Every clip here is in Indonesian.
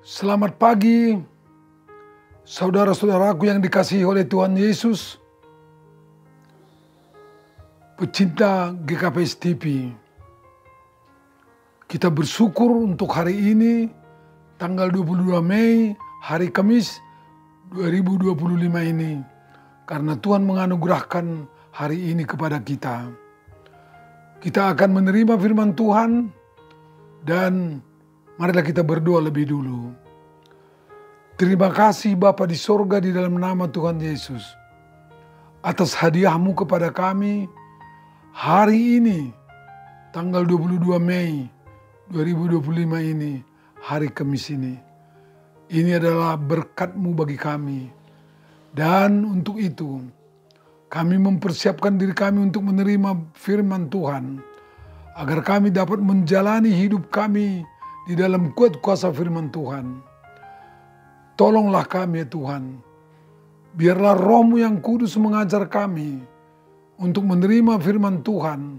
Selamat pagi, saudara-saudaraku yang dikasihi oleh Tuhan Yesus, pecinta GKPS TV. Kita bersyukur untuk hari ini, tanggal 22 Mei, hari Kamis 2025 ini, karena Tuhan menganugerahkan hari ini kepada kita. Kita akan menerima firman Tuhan dan marilah kita berdoa lebih dulu. Terima kasih Bapa di sorga di dalam nama Tuhan Yesus, atas hadiahmu kepada kami hari ini, tanggal 22 Mei 2025 ini, hari Kamis ini. Ini adalah berkat-Mu bagi kami. Dan untuk itu, kami mempersiapkan diri kami untuk menerima firman Tuhan, agar kami dapat menjalani hidup kami di dalam kuat kuasa firman Tuhan. Tolonglah kami ya Tuhan. Biarlah Roh-Mu yang kudus mengajar kami untuk menerima firman Tuhan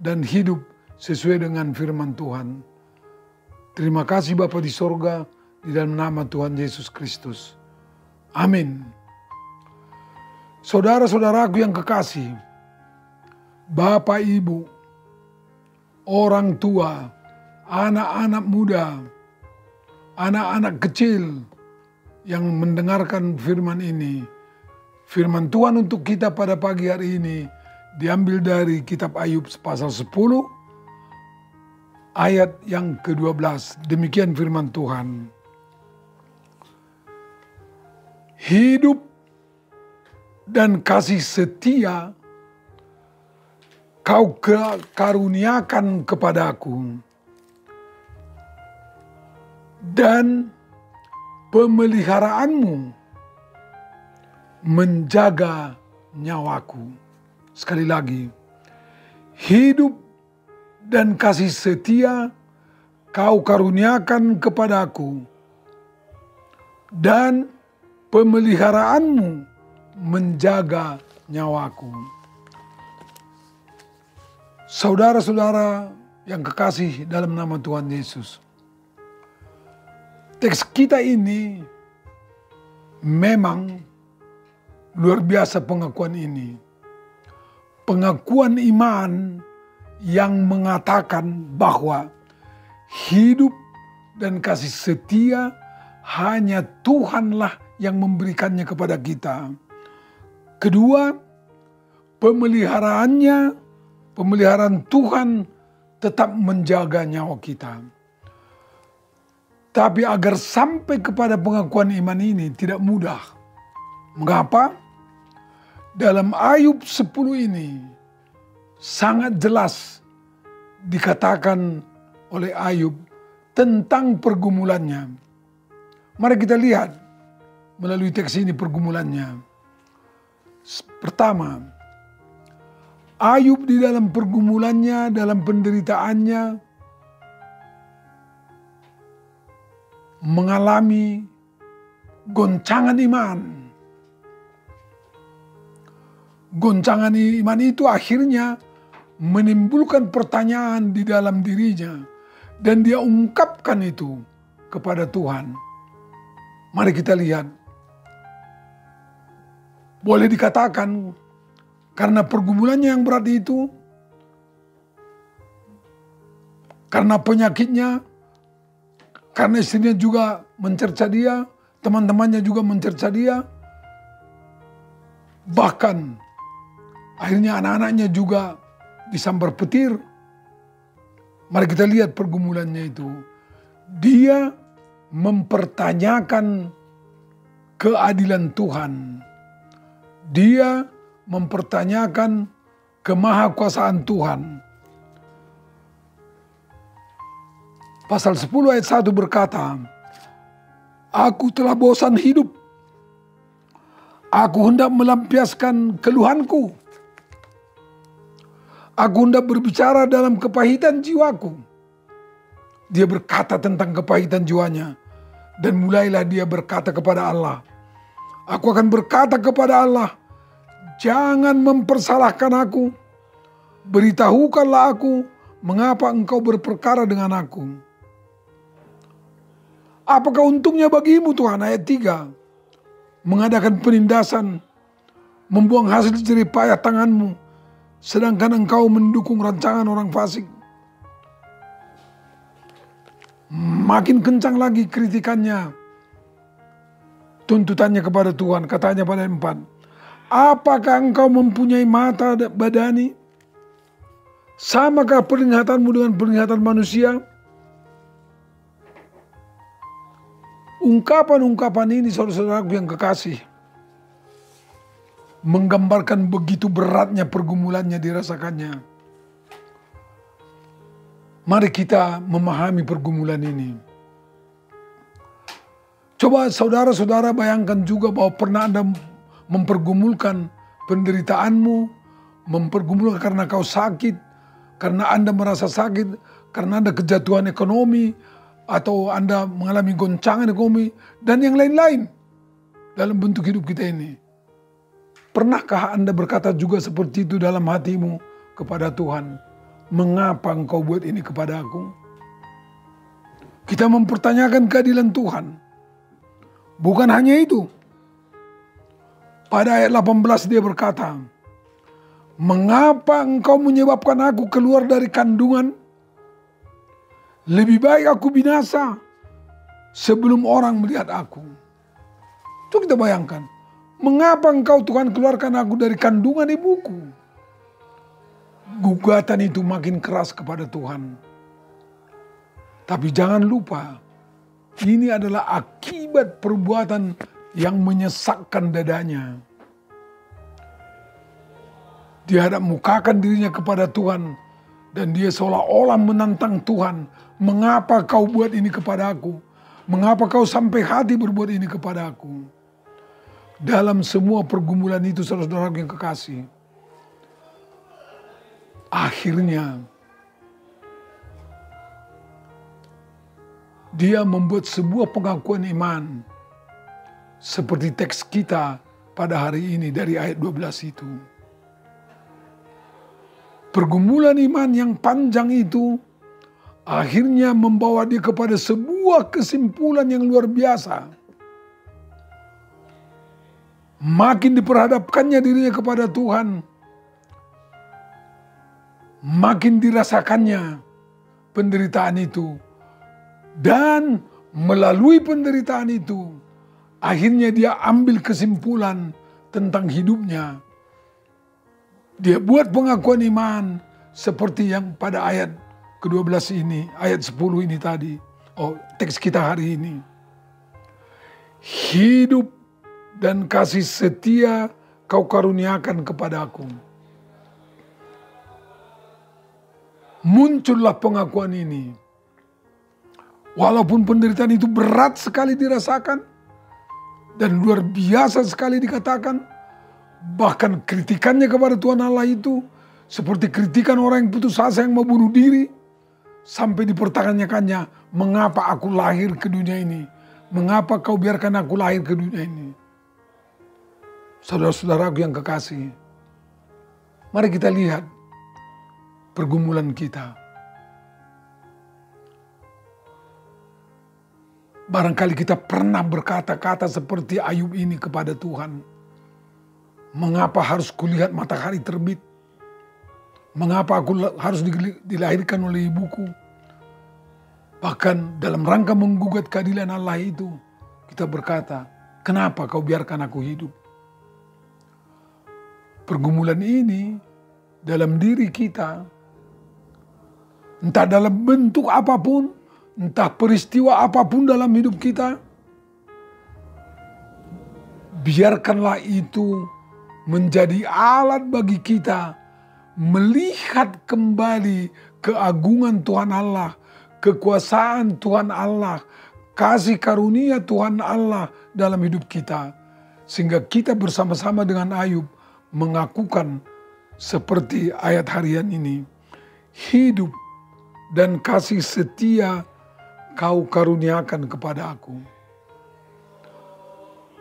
dan hidup sesuai dengan firman Tuhan. Terima kasih Bapa di sorga, di dalam nama Tuhan Yesus Kristus. Amin. Saudara-saudaraku yang kekasih, Bapak Ibu, orang tua, anak-anak muda, anak-anak kecil yang mendengarkan firman ini. Firman Tuhan untuk kita pada pagi hari ini diambil dari kitab Ayub pasal 10 ayat yang ke-12. Demikian firman Tuhan. Hidup dan kasih setia Kau karuniakan kepadaku, dan pemeliharaanmu menjaga nyawaku. Sekali lagi, hidup dan kasih setia Kau karuniakan kepadaku, dan pemeliharaanmu menjaga nyawaku. Saudara-saudara yang kekasih dalam nama Tuhan Yesus, teks kita ini memang luar biasa pengakuan ini. Pengakuan iman yang mengatakan bahwa hidup dan kasih setia hanya Tuhanlah yang memberikannya kepada kita. Kedua, pemeliharaan Tuhan tetap menjaga nyawa kita. Tapi agar sampai kepada pengakuan iman ini tidak mudah. Mengapa? Dalam Ayub 10 ini sangat jelas dikatakan oleh Ayub tentang pergumulannya. Mari kita lihat melalui teks ini pergumulannya. Pertama, Ayub di dalam pergumulannya, dalam penderitaannya, mengalami goncangan iman. Goncangan iman itu akhirnya menimbulkan pertanyaan di dalam dirinya, dan dia ungkapkan itu kepada Tuhan. Mari kita lihat. Boleh dikatakan karena pergumulannya yang berat itu, karena penyakitnya, karena istrinya juga mencerca dia, teman-temannya juga mencerca dia, bahkan akhirnya anak-anaknya juga disambar petir. Mari kita lihat pergumulannya itu. Dia mempertanyakan keadilan Tuhan. Dia mempertanyakan kemahakuasaan Tuhan. Pasal 10 ayat 1 berkata, Aku telah bosan hidup. Aku hendak melampiaskan keluhanku. Aku hendak berbicara dalam kepahitan jiwaku. Dia berkata tentang kepahitan jiwanya. Dan mulailah dia berkata kepada Allah. Aku akan berkata kepada Allah, jangan mempersalahkan aku. Beritahukanlah aku mengapa engkau berperkara dengan aku. Apakah untungnya bagimu Tuhan? Ayat 3. Mengadakan penindasan, membuang hasil jerih payah tanganmu, sedangkan engkau mendukung rancangan orang fasik. Makin kencang lagi kritikannya, tuntutannya kepada Tuhan. Katanya pada 4, apakah engkau mempunyai mata badani? Samakah penglihatanmu dengan penglihatan manusia? Ungkapan-ungkapan ini saudara-saudaraku yang kekasih, menggambarkan begitu beratnya pergumulannya dirasakannya. Mari kita memahami pergumulan ini. Coba saudara-saudara bayangkan juga bahwa pernah Anda mempergumulkan penderitaanmu, mempergumulkan karena kau sakit, karena Anda merasa sakit, karena Anda kejatuhan ekonomi, atau Anda mengalami goncangan ekonomi, dan yang lain-lain dalam bentuk hidup kita ini. Pernahkah Anda berkata juga seperti itu dalam hatimu kepada Tuhan? Mengapa engkau buat ini kepada aku? Kita mempertanyakan keadilan Tuhan. Bukan hanya itu. Pada ayat 18 dia berkata, mengapa engkau menyebabkan aku keluar dari kandungan? Lebih baik aku binasa sebelum orang melihat aku. Itu kita bayangkan. Mengapa engkau Tuhan keluarkan aku dari kandungan ibuku? Gugatan itu makin keras kepada Tuhan. Tapi jangan lupa, ini adalah akibat perbuatan yang menyesakkan dadanya. Dia hadap mukakan dirinya kepada Tuhan, dan dia seolah-olah menantang Tuhan. Mengapa kau buat ini kepada aku? Mengapa kau sampai hati berbuat ini kepada aku? Dalam semua pergumulan itu saudara-saudara yang kekasih, akhirnya dia membuat sebuah pengakuan iman. Seperti teks kita pada hari ini dari ayat 12 itu. Pergumulan iman yang panjang itu akhirnya membawa dia kepada sebuah kesimpulan yang luar biasa. Makin diperhadapkannya dirinya kepada Tuhan, makin dirasakannya penderitaan itu. Dan melalui penderitaan itu, akhirnya dia ambil kesimpulan tentang hidupnya. Dia buat pengakuan iman seperti yang pada ayat ke-12 ini, ayat 10 ini tadi. Teks kita hari ini. Hidup dan kasih setia kau karuniakan kepadaku. Muncullah pengakuan ini. Walaupun penderitaan itu berat sekali dirasakan dan luar biasa sekali dikatakan, bahkan kritikannya kepada Tuhan Allah itu seperti kritikan orang yang putus asa yang mau bunuh diri, sampai dipertanyakannya, mengapa aku lahir ke dunia ini? Mengapa kau biarkan aku lahir ke dunia ini? Saudara-saudaraku yang kekasih, mari kita lihat pergumulan kita. Barangkali kita pernah berkata-kata seperti Ayub ini kepada Tuhan. Mengapa harus kulihat matahari terbit? Mengapa aku harus dilahirkan oleh ibuku? Bahkan dalam rangka menggugat keadilan Allah itu, kita berkata, kenapa kau biarkan aku hidup? Pergumulan ini dalam diri kita, entah dalam bentuk apapun, entah peristiwa apapun dalam hidup kita, biarkanlah itu menjadi alat bagi kita melihat kembali keagungan Tuhan Allah, kekuasaan Tuhan Allah, kasih karunia Tuhan Allah dalam hidup kita. Sehingga kita bersama-sama dengan Ayub mengakukan seperti ayat harian ini. Hidup dan kasih setia kau karuniakan kepada aku.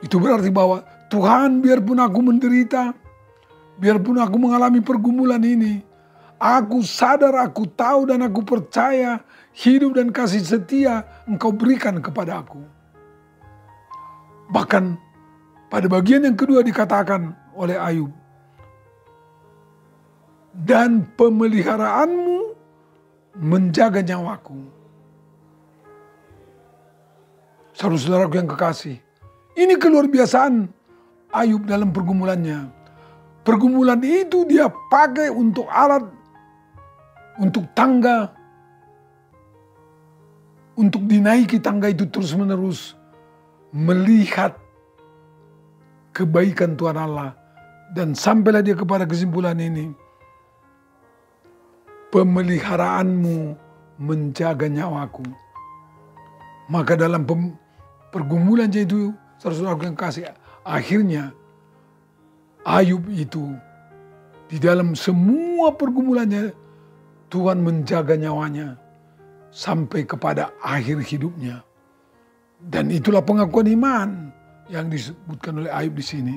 Itu berarti bahwa Tuhan, biarpun aku menderita, biarpun aku mengalami pergumulan ini, Aku sadar, aku tahu dan aku percaya hidup dan kasih setia Engkau berikan kepada aku. Bahkan pada bagian yang kedua dikatakan oleh Ayub, dan pemeliharaanmu menjaga nyawaku. Saudara-saudaraku yang kekasih, ini keluar biasaan Ayub dalam pergumulannya. Pergumulan itu dia pakai untuk alat, untuk tangga, untuk dinaiki tangga itu terus-menerus, melihat kebaikan Tuhan Allah. Dan sampailah dia kepada kesimpulan ini, pemeliharaanmu menjaga nyawaku. Maka dalam pergumulan itu, saudara-saudara yang kasih, akhirnya Ayub itu di dalam semua pergumulannya Tuhan menjaga nyawanya sampai kepada akhir hidupnya. Dan itulah pengakuan iman yang disebutkan oleh Ayub di sini.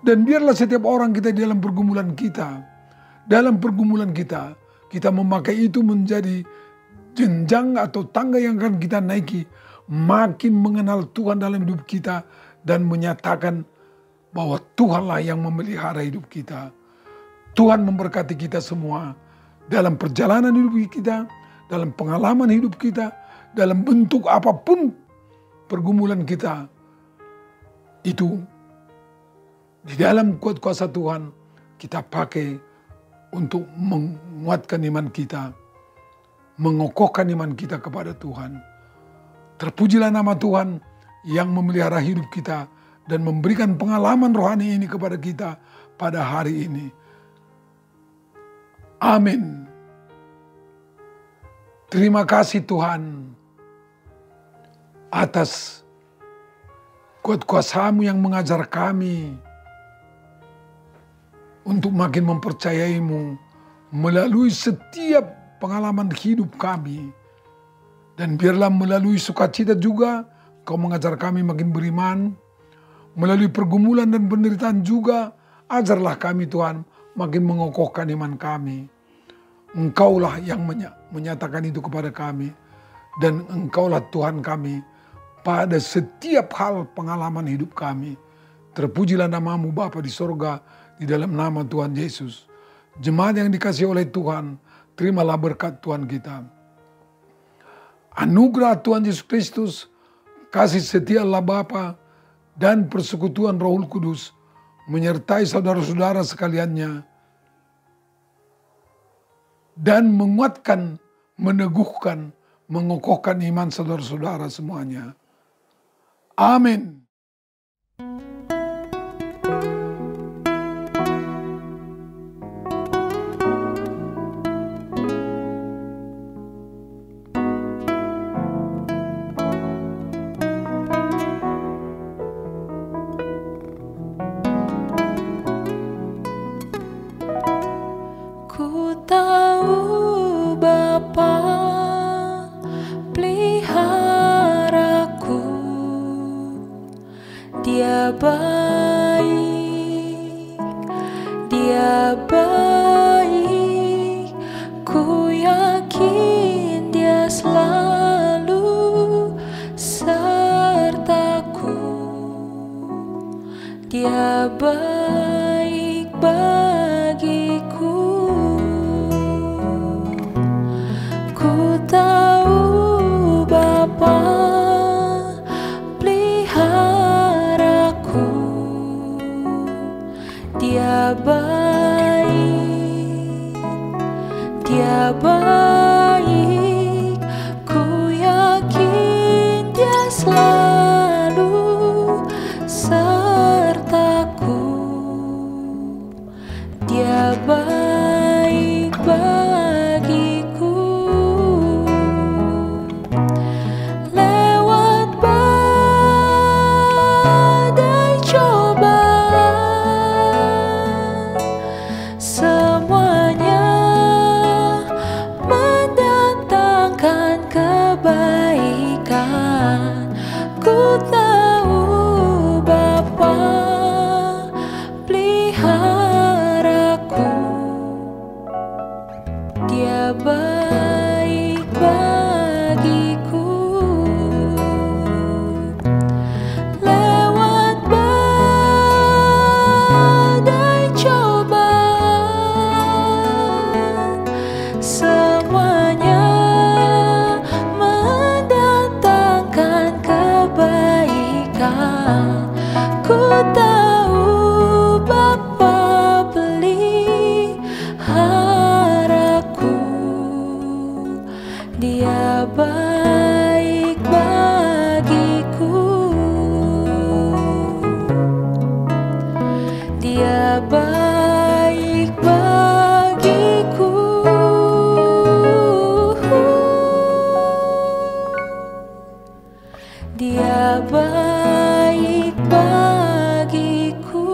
Dan biarlah setiap orang kita di dalam pergumulan kita, kita memakai itu menjadi jenjang atau tangga yang akan kita naiki, makin mengenal Tuhan dalam hidup kita dan menyatakan bahwa Tuhanlah yang memelihara hidup kita. Tuhan memberkati kita semua dalam perjalanan hidup kita, dalam pengalaman hidup kita, dalam bentuk apapun pergumulan kita. Itu di dalam kuat kuasa Tuhan kita pakai untuk menguatkan iman kita, mengokohkan iman kita kepada Tuhan. Terpujilah nama Tuhan yang memelihara hidup kita dan memberikan pengalaman rohani ini kepada kita pada hari ini. Amin. Terima kasih Tuhan atas kuat kuasa-Mu yang mengajar kami untuk makin mempercayai-Mu melalui setiap pengalaman hidup kami. Dan biarlah melalui sukacita juga Kau mengajar kami makin beriman. Melalui pergumulan dan penderitaan juga ajarlah kami Tuhan makin mengokohkan iman kami. Engkaulah yang menyatakan itu kepada kami. Dan Engkaulah Tuhan kami pada setiap hal pengalaman hidup kami. Terpujilah nama-Mu Bapa di sorga, di dalam nama Tuhan Yesus. Jemaat yang dikasihi oleh Tuhan, terimalah berkat Tuhan kita. Anugerah Tuhan Yesus Kristus, kasih setia Allah Bapa, dan persekutuan Roh Kudus menyertai saudara-saudara sekaliannya dan menguatkan, meneguhkan, mengokohkan iman saudara-saudara semuanya. Amin. Ku tahu Bapa peliharaku, Dia baik, Dia baik. Ku yakin Dia selalu sertaku. Dia baik bagiku. Ku tahu Bapa peliharaku, Dia baik, Dia baik. Ku yakin Dia selalu sertaku. Dia baik bagiku. Lewat badai cobaan, semuanya bagiku. Lewat badai cobaan, semuanya mendatangkan kebaikan. Ku tahu Bapa peliharaku, Dia baik bagiku. Dia baik bagiku. Dia baik bagiku.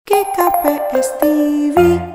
GKPS TV.